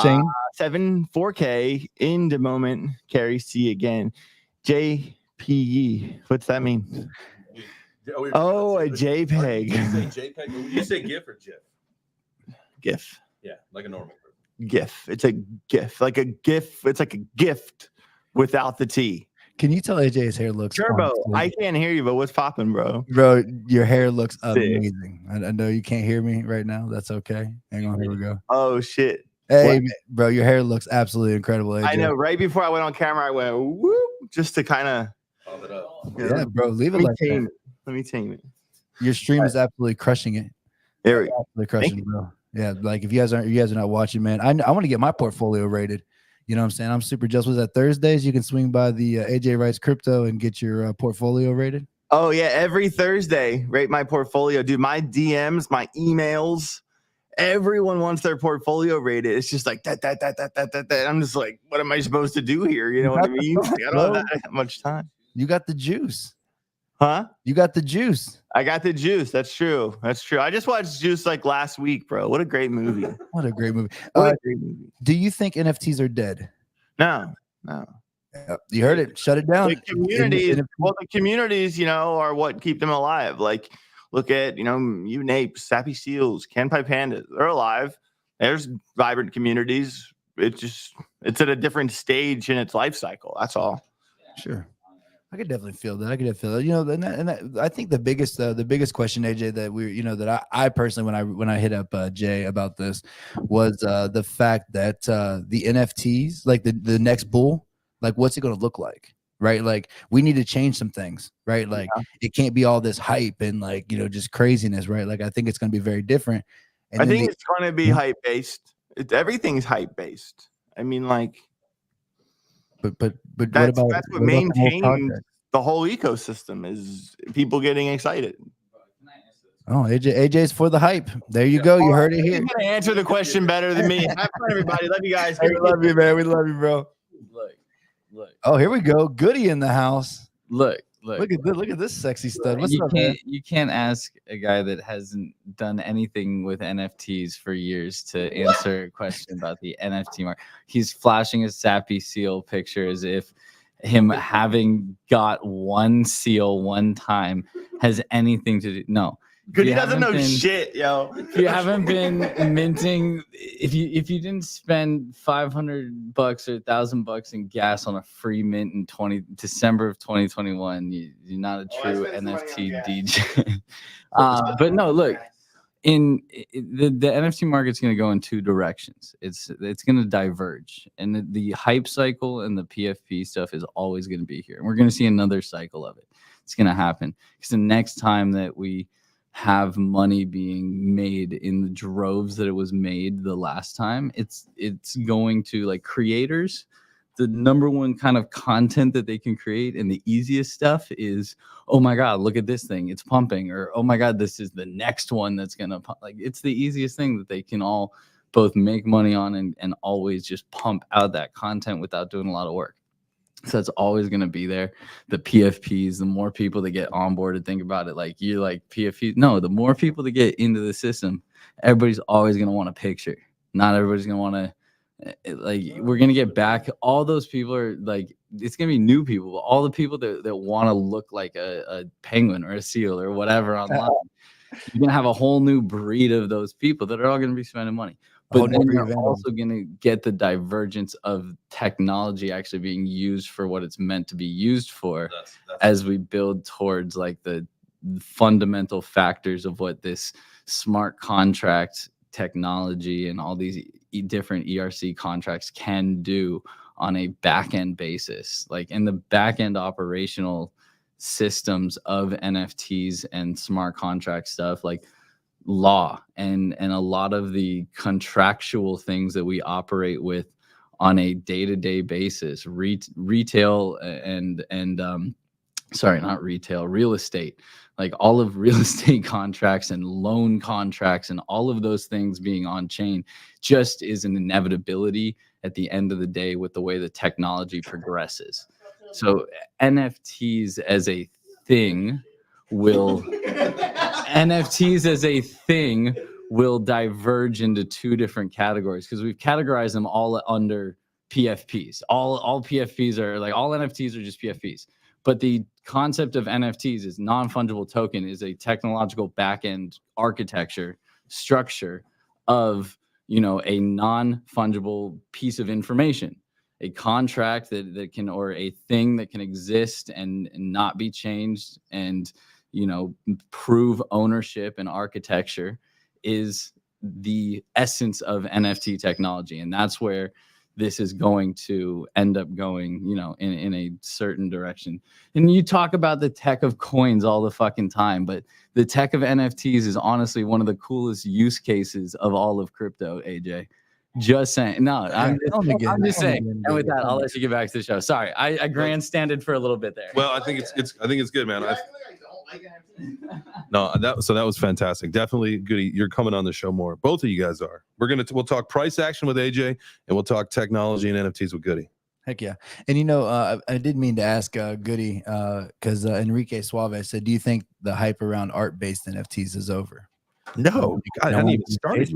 Shane? 4K in the moment. Carrie C again. JPE. What's that mean? Oh, a JPEG. JPEG. Would you say GIF or GIF? GIF. Yeah, like a normal person. GIF. It's a GIF. Like a GIF. It's like a gift without the T. Can you tell AJ's hair looks Turbo, honestly? I can't hear you, but what's popping, bro? Bro, your hair looks Sick. amazing. I know you can't hear me right now. That's okay. Hang on, here we go. Oh, shit. Hey, bro, your hair looks absolutely incredible, AJ. I know. Right before I went on camera, I went, whoop, just to kind of. Pop it up. Yeah, bro, leave it like that. Let me tame it. Your stream is absolutely crushing it. There we go. Absolutely crushing it, bro. Yeah, like if you guys are not watching, man, I want to get my portfolio rated. You know what I'm saying? I'm super jealous. Was that Thursdays? You can swing by the AJ Writes Crypto and get your portfolio rated. Oh yeah, every Thursday, rate my portfolio, dude. My DMs, my emails, everyone wants their portfolio rated. It's just like that. I'm just like, what am I supposed to do here? You know what I mean? Like, I don't have that much time. You got the juice, huh? You got the juice. I got the juice. That's true. That's true. I just watched Juice like last week, bro. What a great movie. What a great movie. What a great movie. Do you think NFTs are dead? No. You heard it. Shut it down. The communities, the communities, you know, are what keep them alive. Like, look at, you know, Napes, Sappy Seals, Canpai Pandas. They're alive. There's vibrant communities. It's at a different stage in its life cycle. That's all. Sure. I could definitely feel that. You know, and I think the biggest question, AJ, that that I personally, when I hit up Jay about this, was the fact that the NFTs, like the next bull, like what's it going to look like, right? Like we need to change some things, right? Like it can't be all this hype and like just craziness, right? Like I think it's going to be very different. And I think it's going to be hype based. Everything's hype based. I mean, like. But that's what maintains the whole ecosystem is people getting excited. Oh, AJ's for the hype. There you go. You heard it here. You're gonna answer the question better than me. Have fun, everybody. Love you guys. Hey, we love you, man. We love you, bro. Look. Oh, here we go. Goody in the house. Look at this sexy stuff. What's up, man? You can't ask a guy that hasn't done anything with NFTs for years to answer a question about the NFT market. He's flashing a Sappy Seal picture as if him having got one seal one time has anything to do. No. Goody doesn't know shit, yo. If you haven't been minting, if you didn't spend $500 or $1,000 in gas on a free mint in December of 2021, you're not a true NFT DJ. But no, look, the NFT market's going to go in two directions. It's going to diverge, and the hype cycle and the PFP stuff is always going to be here, and we're going to see another cycle of it. It's going to happen because the next time that we have money being made in the droves that it was made the last time, it's going to, like, creators, the number one kind of content that they can create and the easiest stuff is, oh my god, look at this thing, it's pumping, or oh my god, this is the next one that's gonna pump. Like, it's the easiest thing that they can all both make money on and always just pump out that content without doing a lot of work. So it's always going to be there. The PFPs, the more people that get onboarded, think about it like you like PFPs. No, the more people that get into the system, everybody's always going to want a picture. Not everybody's going to want to, like, we're going to get back. All those people are like, it's going to be new people. But all the people that want to look like a penguin or a seal or whatever online, you're going to have a whole new breed of those people that are all going to be spending money. But then you're also going to get the divergence of technology actually being used for what it's meant to be used for as we build towards like the fundamental factors of what this smart contract technology and all these different ERC contracts can do on a back-end basis. Like in the back-end operational systems of NFTs and smart contract stuff, like law and a lot of the contractual things that we operate with on a day-to-day basis, retail and sorry, not retail, real estate, like all of real estate contracts and loan contracts and all of those things being on chain just is an inevitability at the end of the day with the way the technology progresses. So NFTs as a thing will NFTs as a thing will diverge into two different categories because we've categorized them all under PFPs. All PFPs are like all NFTs are just PFPs. But the concept of NFTs is non-fungible token is a technological backend architecture structure of, you know, a non-fungible piece of information, a contract that can, or a thing that can exist and not be changed and, you know, prove ownership and architecture is the essence of NFT technology. And that's where this is going to end up going, you know, in a certain direction. And you talk about the tech of coins all the fucking time, but the tech of NFTs is honestly one of the coolest use cases of all of crypto, AJ. Just saying. No, I'm just saying. And with that, I'll let you get back to the show. Sorry, I grandstanded for a little bit there. Well, I think it's good, man. That was fantastic. Definitely Goody. You're coming on the show more. Both of you guys are. We'll talk price action with AJ, and we'll talk technology and NFTs with Goody. Heck yeah. And, you know, I did mean to ask Goody, because Enrique Suave said, do you think the hype around art-based NFTs is over? No, I hadn't even started.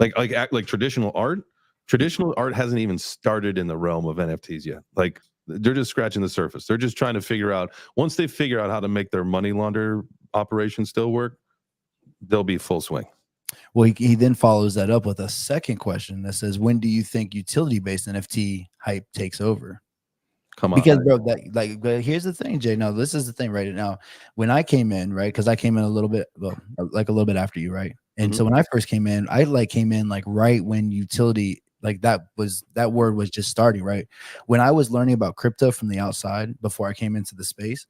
Like traditional art hasn't even started in the realm of NFTs yet. Like, they're just scratching the surface. They're just trying to figure out, once they figure out how to make their money launder operation still work, they'll be full swing. Well, he then follows that up with a second question that says, when do you think utility-based NFT hype takes over? Come on. Because, bro, but here's the thing, Jay. No, this is the thing right now. When I came in, right, because I came in a little bit after you, right? And so when I first came in, I came in right when utility, that word was just starting, right? When I was learning about crypto from the outside before I came into the space,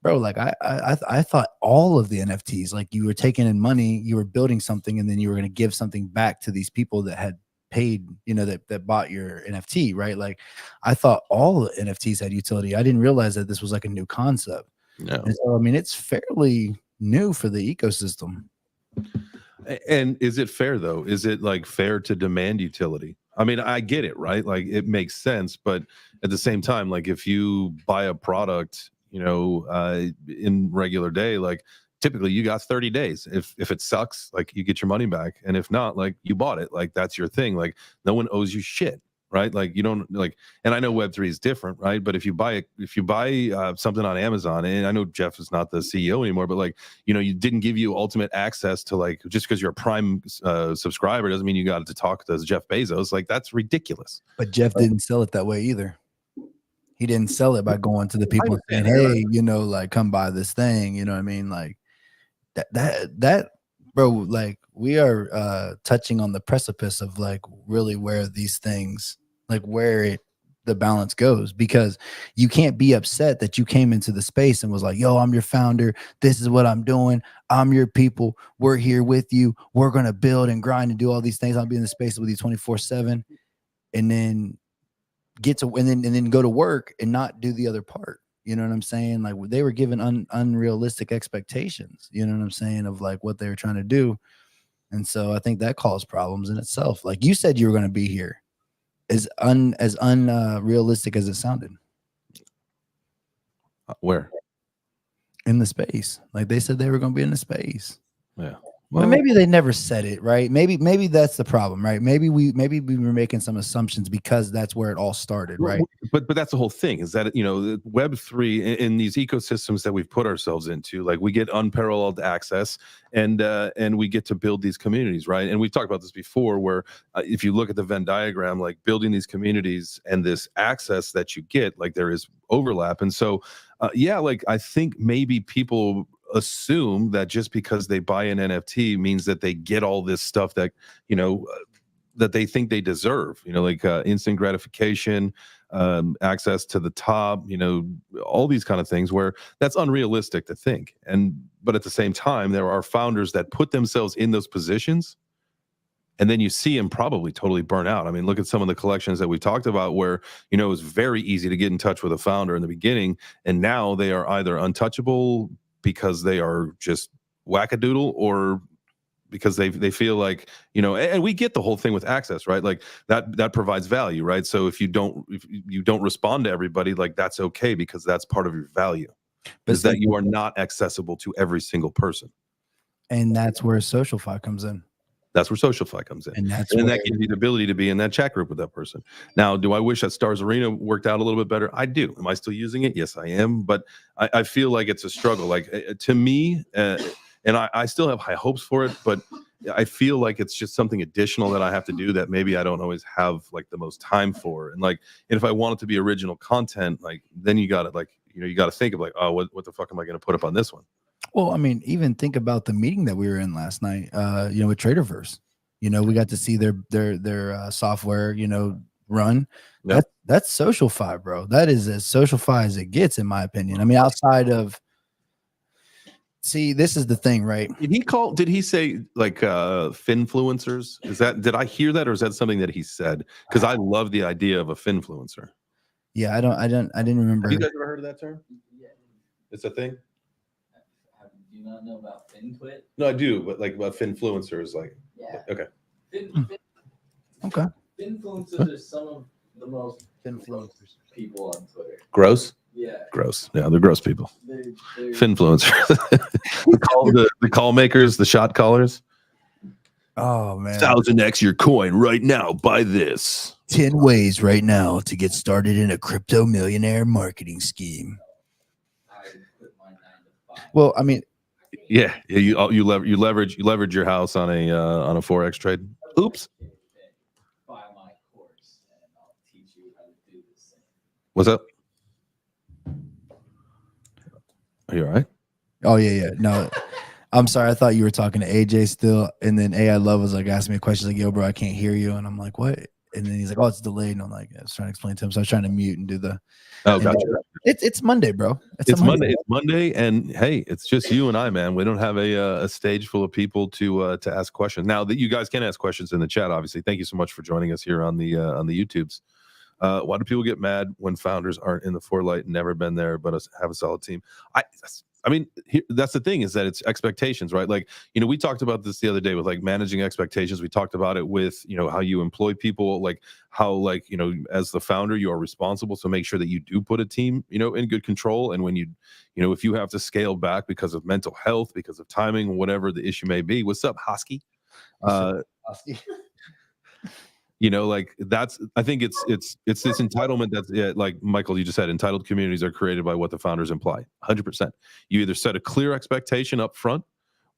bro, I thought all of the NFTs, you were taking in money, you were building something, and then you were going to give something back to these people that had paid, you know, that bought your NFT, right? I thought all NFTs had utility. I didn't realize that this was a new concept. No. And so, I mean, it's fairly new for the ecosystem. And is it fair though? Is it fair to demand utility? I mean, I get it, right? It makes sense, but at the same time, if you buy a product, you know, in regular day, typically you got 30 days. If it sucks, you get your money back, and if not, you bought it. That's your thing. No one owes you shit, right? You don't and I know Web3 is different, right? But if you buy something on Amazon, and I know Jeff is not the CEO anymore, but you know, you didn't give you ultimate access to just because you're a Prime subscriber doesn't mean you got to talk to Jeff Bezos. That's ridiculous. But Jeff didn't sell it that way either. He didn't sell it by going to the people and saying, hey, you know, come buy this thing. You know what I mean? That bro, we are touching on the precipice of really where these things, where the balance goes, because you can't be upset that you came into the space and was yo, I'm your founder, this is what I'm doing, I'm your people, we're here with you, we're gonna build and grind and do all these things, I'll be in the space with you 24/7, and then and then go to work and not do the other part. You know what I'm saying? They were given unrealistic expectations, you know what I'm saying, of what they were trying to do. And so I think that caused problems in itself. You said you were going to be here, as unrealistic as it sounded. Where? In the space. They said they were going to be in the space. Yeah. Well, maybe they never said it, right? Maybe that's the problem, right? Maybe we were making some assumptions because that's where it all started, right? But that's the whole thing, is that, you know, Web3 in these ecosystems that we've put ourselves into, we get unparalleled access, and we get to build these communities, right? And we've talked about this before, where if you look at the Venn diagram, building these communities and this access that you get, there is overlap. And so, I think maybe people assume that just because they buy an NFT means that they get all this stuff that, you know, that they think they deserve, you know, instant gratification, access to the top, you know, all these kind of things, where that's unrealistic to think. But at the same time, there are founders that put themselves in those positions, and then you see them probably totally burn out. I mean, look at some of the collections that we talked about, where, you know, it was very easy to get in touch with a founder in the beginning, and now they are either untouchable because they are just wackadoodle, or because they feel you know, and we get the whole thing with access, right? That provides value, right? So if you don't respond to everybody, that's okay, because that's part of your value. But is that you are not accessible to every single person. and that's where SocialFi comes in. That's where SocialFi comes in. And that's And where, that gives you the ability to be in that chat group with that person. Now, do I wish that Stars Arena worked out a little bit better? I do. Am I still using it? Yes, I am. But I feel like it's a struggle. Like to me, and I still have high hopes for it, but I feel like it's just something additional that I have to do that maybe I don't always have like the most time for. And if I want it to be original content, like then you got to you got to think of like, oh, what the fuck am I going to put up on this one? well, I mean, even think about the meeting that we were in last night, with Traderverse. We got to see their software, run. Yep. That's SocialFi, bro. That is as SocialFi as it gets, in my opinion. I mean, outside of, see, this is the thing, right? Did he say like finfluencers? Did I hear that, or is that something that he said? Because I love the idea of a finfluencer. Yeah, I didn't remember. Have you guys ever heard of that term? Yeah. It's a thing. Do you not know about FinTwit? No, I do, but like about finfluencer is like, Yeah. okay. Okay. Finfluencers are some of the most Influencers. people on Twitter. Gross. Yeah. Gross. Yeah, they're gross people. They're Finfluencers. the call makers, the shot callers. Oh man. 1000x your coin right now. Buy this. 10 ways right now to get started in a crypto millionaire marketing scheme. I quit my 9 to 5. Well, I mean, Yeah, you leverage your house on a forex trade. Oops. Buy my course and I'll teach you how to do this thing. What's up? Are you all right? oh yeah. No, I'm sorry. I thought you were talking to AJ still. And then AI Love was like asking me questions like, yo, bro, I can't hear you. And I'm like, what? And then he's like, oh, it's delayed. And I'm like, I was trying to explain to him. So I was trying to mute and do the. Oh, gotcha. It's Monday, bro. It's Monday. It's Monday, and hey, it's just you and I, man. We don't have a stage full of people to ask questions. Now that you guys can ask questions in the chat, obviously. Thank you so much for joining us here on the YouTubes. Why do people get mad when founders aren't in the forelight, never been there, but have a solid team? I mean, that's the thing, is that it's expectations, right? Like, we talked about this the other day with like managing expectations. We talked about it with, how you employ people, like how, like, as the founder, you are responsible. So make sure that you do put a team, in good control. And when if you have to scale back because of mental health, because of timing, whatever the issue may be. What's up, Hosky? Like I think it's this entitlement that's like Michael, you just said, entitled communities are created by what the founders imply. 100%. You either set a clear expectation up front,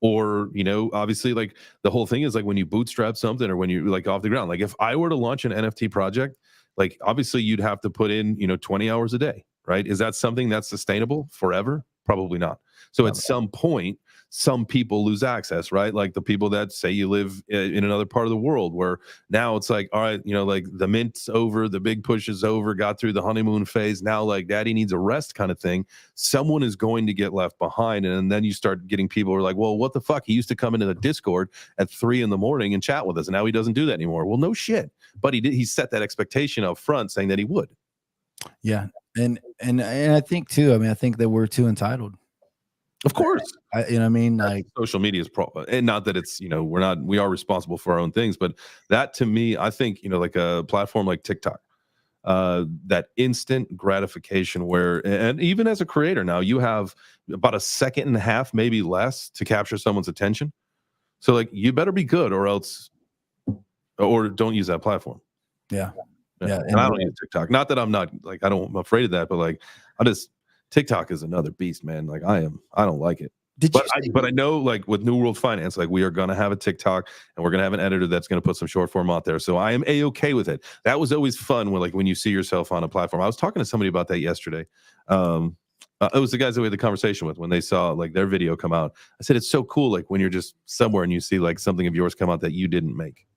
or, obviously, like the whole thing is like when you bootstrap something, or when you like off the ground. Like if I were to launch an NFT project, like obviously you'd have to put in, 20 hours a day, right? Is that something that's sustainable forever? Probably not. So at some point, some people lose access, right? Like the people that say you live in another part of the world, where now it's like, all right, like the mint's over, the big push is over, got through the honeymoon phase. Now, like daddy needs a rest kind of thing. Someone is going to get left behind. And then you start getting people who are like, well, what the fuck? He used to come into the Discord at 3 a.m. and chat with us. And now he doesn't do that anymore. Well, no shit. But he set that expectation up front, saying that he would. Yeah. And I think too, I think that we're too entitled. Of course. Like social media is and not that it's, we are responsible for our own things, but that to me, I think, like a platform like TikTok, that instant gratification where, and even as a creator now, you have about a second and a half, maybe less, to capture someone's attention. So like, you better be good, or don't use that platform. Yeah. And I don't use TikTok. Not that I'm I'm afraid of that, but like, TikTok is another beast, man. Like I don't like it. But I know, like with New World Finance, like we are going to have a TikTok, and we're going to have an editor that's going to put some short form out there. So I am A-okay with it. That was always fun when you see yourself on a platform. I was talking to somebody about that yesterday. It was the guys that we had the conversation with when they saw like their video come out. I said, it's so cool. Like when you're just somewhere and you see like something of yours come out that you didn't make.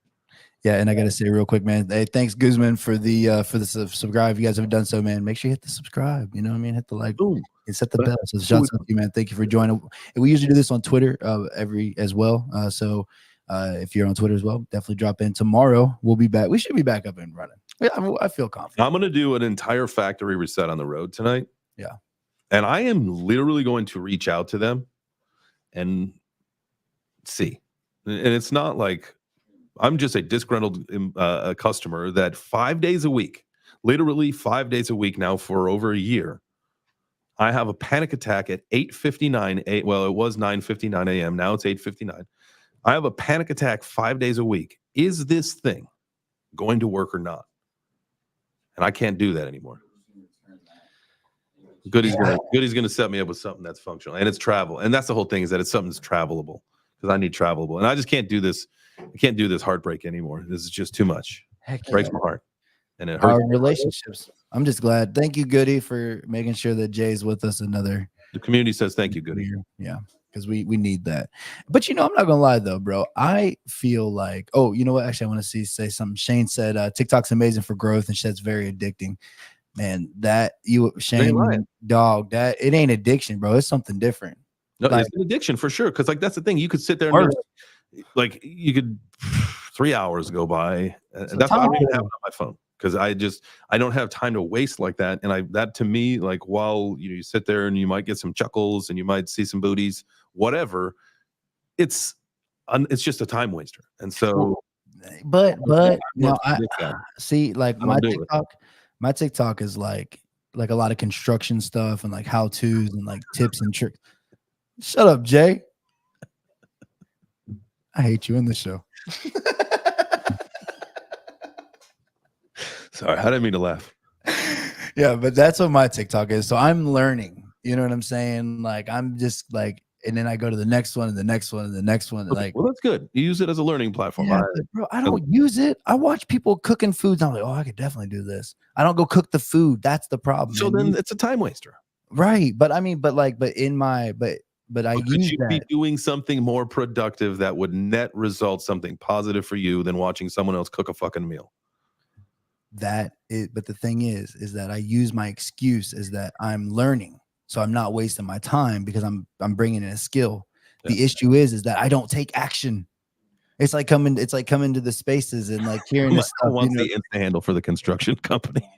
Yeah, and I gotta say real quick, man. Hey, thanks, Guzman, for the subscribe. If you guys haven't done so, man, make sure you hit the subscribe. Hit the like, boom, and set the bell. So shouts out to you, man. Thank you for joining. And we usually do this on Twitter as well. So if you're on Twitter as well, definitely drop in. Tomorrow we'll be back. We should be back up and running. Yeah, I feel confident. I'm gonna do an entire factory reset on the road tonight. Yeah, and I am literally going to reach out to them and see. And it's not like I'm just a disgruntled customer that 5 days a week, literally 5 days a week now for over a year, I have a panic attack at 8:59. Well, it was 9:59 a.m. Now it's 8:59. I have a panic attack 5 days a week. Is this thing going to work or not? And I can't do that anymore. Goody's gonna set me up with something that's functional, and it's travel. And that's the whole thing, is that it's something that's travelable, because I need travelable, and I just can't do this. I can't do this heartbreak anymore. This is just too much. Heck It breaks yeah. my heart, and it hurts. Our relationships. I'm just glad. Thank you, Goody, for making sure that Jay's with us another The community says thank you, Goody. year. Yeah, because we need that. But I'm not gonna lie though, bro. I feel like, oh, you know what? Actually, I want to say something. Shane said TikTok's amazing for growth, and it's very addicting. Man, Shane, dog, that it ain't addiction, bro. It's something different. No, Like- it's an addiction for sure. Because that's the thing. You could sit there and you could 3 hours go by. And that's why I don't even have it on my phone, because I don't have time to waste like that. And that to me, like, while you sit there and you might get some chuckles and you might see some booties, whatever, it's just a time waster. And so, but now I predict that. see, like, I don't do it. my TikTok is like a lot of construction stuff and like how to's and like tips and tricks. Shut up, Jay. I hate you in the show. Sorry, I didn't mean to laugh. Yeah, but that's what my TikTok is. So I'm learning. You know what I'm saying? Like, I'm just like, and then I go to the next one and the next one and the next one. Okay, Like, well, that's good. You use it as a learning platform. yeah, but bro, I don't use it. I watch people cooking foods. I'm like, oh, I could definitely do this. I don't go cook the food. That's the problem. So man. then it's a time waster. Right. But I mean, but I Could use you that. be doing something more productive that would net result something positive for you than watching someone else cook a fucking meal? But the thing is that I use my excuse is that I'm learning, so I'm not wasting my time because I'm bringing in a skill. Yeah. The issue is that I don't take action. It's like coming to the spaces and like hearing this Michael stuff. wants the Insta handle for the construction company.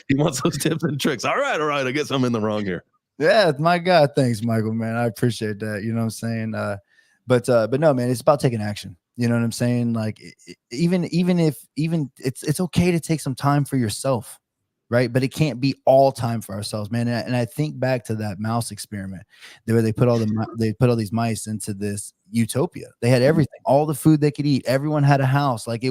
He wants those tips and tricks. All right. I guess I'm in the wrong here. Yeah, my God, thanks, Michael, man. I appreciate that. You know what I'm saying? But no, man, it's about taking action. You know what I'm saying? Like, even if it's okay to take some time for yourself, right? But it can't be all time for ourselves, man. And I think back to that mouse experiment where they put all these mice into this utopia. They had everything, all the food they could eat. Everyone had a house. Like,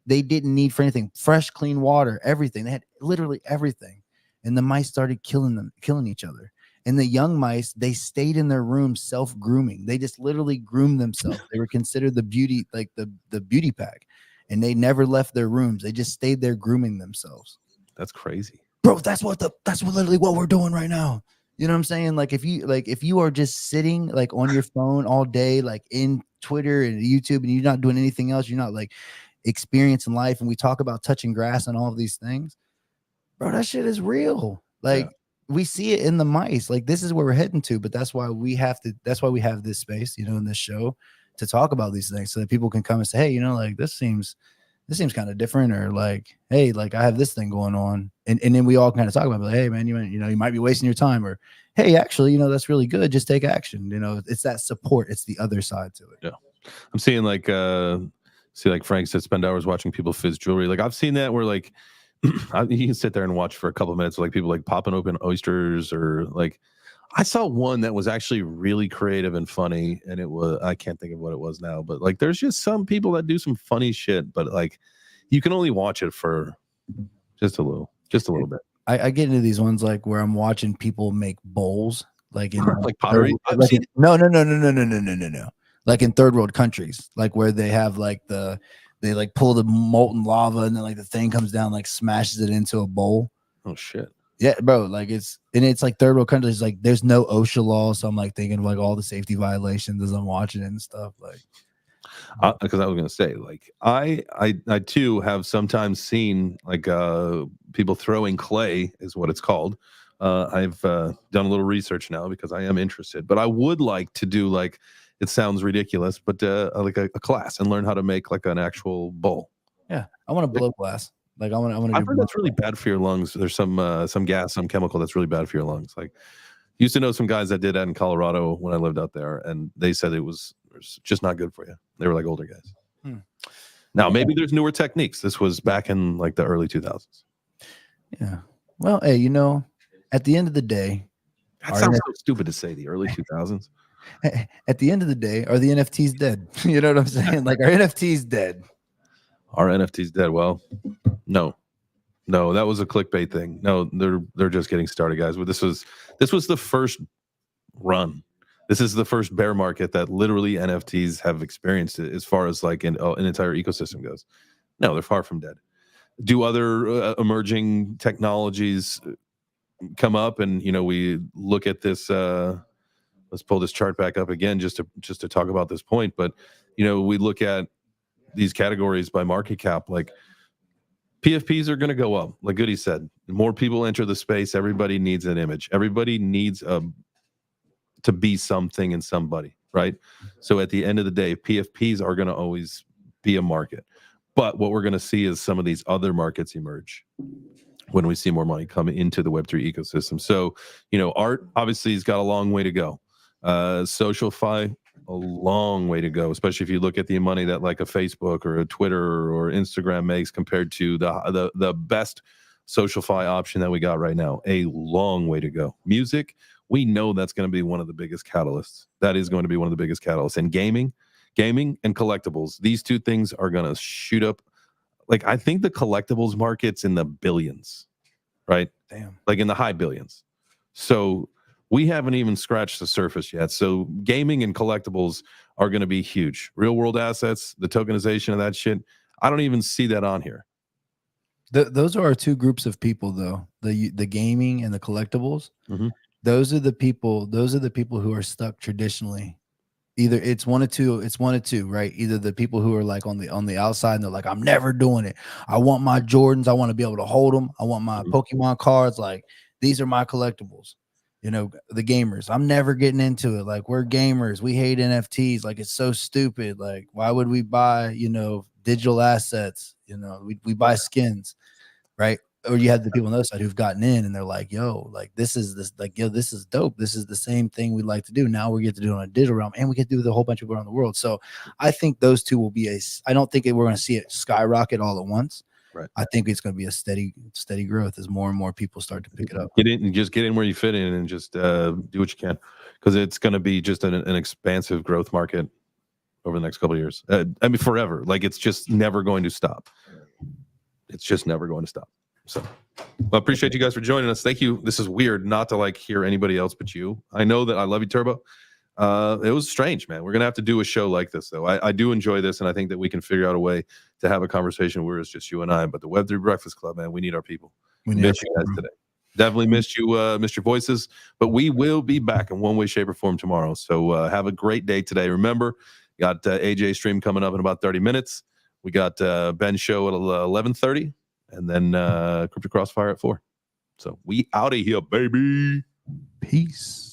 they didn't need for anything, fresh, clean water, everything. They had literally everything. And the mice started killing each other. And the young mice, they stayed in their room self-grooming. They just literally groomed themselves. They were considered the beauty, like the beauty pack. And they never left their rooms. They just stayed there grooming themselves. That's crazy. Bro, that's literally what we're doing right now. You know what I'm saying? Like, if you are just sitting like on your phone all day, like in Twitter and YouTube, and you're not doing anything else, you're not like experiencing life. And we talk about touching grass and all of these things. Bro, that shit is real. Like, we see it in the mice. Like, this is where we're heading to, but that's why we have this space, in this show to talk about these things so that people can come and say, hey, like, this seems kind of different, or like, hey, like, I have this thing going on. And then we all kind of talk about it, like, hey man, you might be wasting your time, or hey, actually, that's really good. Just take action. It's that support. It's the other side to it. Yeah. I'm seeing like Frank said, spend hours watching people fizz jewelry. Like, I've seen that where like, you can sit there and watch for a couple of minutes, like people like popping open oysters, or like I saw one that was actually really creative and funny, and I can't think of what it was now, but like there's just some people that do some funny shit, but like you can only watch it for just a little bit. I get into these ones like where I'm watching people make bowls, like in like pottery. No. Like in third world countries, like where they have like they like pull the molten lava and then like the thing comes down, like smashes it into a bowl. Oh shit. Yeah, bro. Like it's like third world countries. Like there's no OSHA law, so I'm like thinking of like all the safety violations as I'm watching it and stuff. Like, because I was gonna say, like I too have sometimes seen like people throwing clay is what it's called. I've done a little research now because I am interested, but I would like to do like. It sounds ridiculous, but like a class and learn how to make like an actual bowl. Yeah, I want to blow glass. Like I want to. I've heard that's really bad for your lungs. There's some gas, some chemical that's really bad for your lungs. Like, used to know some guys that did that in Colorado when I lived out there, and they said it was just not good for you. They were like older guys. Now maybe there's newer techniques. This was back in like the early 2000s. Yeah. Well, hey, at the end of the day, That Our sounds so stupid to say. The early 2000s. At the end of the day, are the NFTs dead? You know what I'm saying? Like, are NFTs dead? Are NFTs dead? Well, no, that was a clickbait thing. No, they're just getting started, guys. But this was the first run. This is the first bear market that literally NFTs have experienced as far as like an entire ecosystem goes. No, they're far from dead. Do other emerging technologies come up? And we look at this. Let's pull this chart back up again just to talk about this point. But we look at these categories by market cap. Like PFPs are going to go up. Like Goody said, more people enter the space. Everybody needs an image. Everybody needs to be something and somebody, right? So at the end of the day, PFPs are going to always be a market. But what we're going to see is some of these other markets emerge when we see more money come into the Web3 ecosystem. So, art obviously has got a long way to go. SocialFi, a long way to go, especially if you look at the money that like a Facebook or a Twitter or Instagram makes compared to the best SocialFi option that we got right now. A long way to go. Music, we know that's going to be one of the biggest catalysts. That is going to be one of the biggest catalysts. And gaming and collectibles, these two things are going to shoot up. Like, I think the collectibles market's in the billions, right? Damn. Like in the high billions. So we haven't even scratched the surface yet. So gaming and collectibles are going to be huge. Real world assets, the tokenization of that shit, I don't even see that on here. Those are our two groups of people, though. The gaming and the collectibles. Mm-hmm. Those are the people who are stuck traditionally. Either it's one of two, right? Either the people who are like on the outside and they're like, I'm never doing it. I want my Jordans. I want to be able to hold them. I want my Pokemon cards. Like, these are my collectibles. The gamers, I'm never getting into it. Like, we're gamers. We hate NFTs. Like, it's so stupid. Like, why would we buy, digital assets? We buy skins, right? Or you have the people on the other side who've gotten in and they're like, yo, like, this is dope. This is the same thing we like to do. Now we get to do it on a digital realm and we get to do it with a whole bunch of people around the world. So I think those two will be I don't think we're going to see it skyrocket all at once. Right. I think it's going to be a steady growth as more and more people start to pick it up. Get in where you fit in and just do what you can, because it's going to be just an expansive growth market over the next couple of years. I mean, forever. Like, it's just never going to stop. It's just never going to stop. So, I appreciate you guys for joining us. Thank you. This is weird not to like hear anybody else but you. I know that I love you, Turbo. It was strange, man. We're gonna have to do a show like this, though. I do enjoy this, and I think that we can figure out a way to have a conversation where it's just you and I. But the Web3 Breakfast Club, man, we need our people. We missed you guys today. Definitely missed you, missed your voices. But we will be back in one way, shape, or form tomorrow. So have a great day today. Remember, got AJ stream coming up in about 30 minutes. We got Ben's show at 11:30, and then Crypto Crossfire at 4. So we out of here, baby. Peace.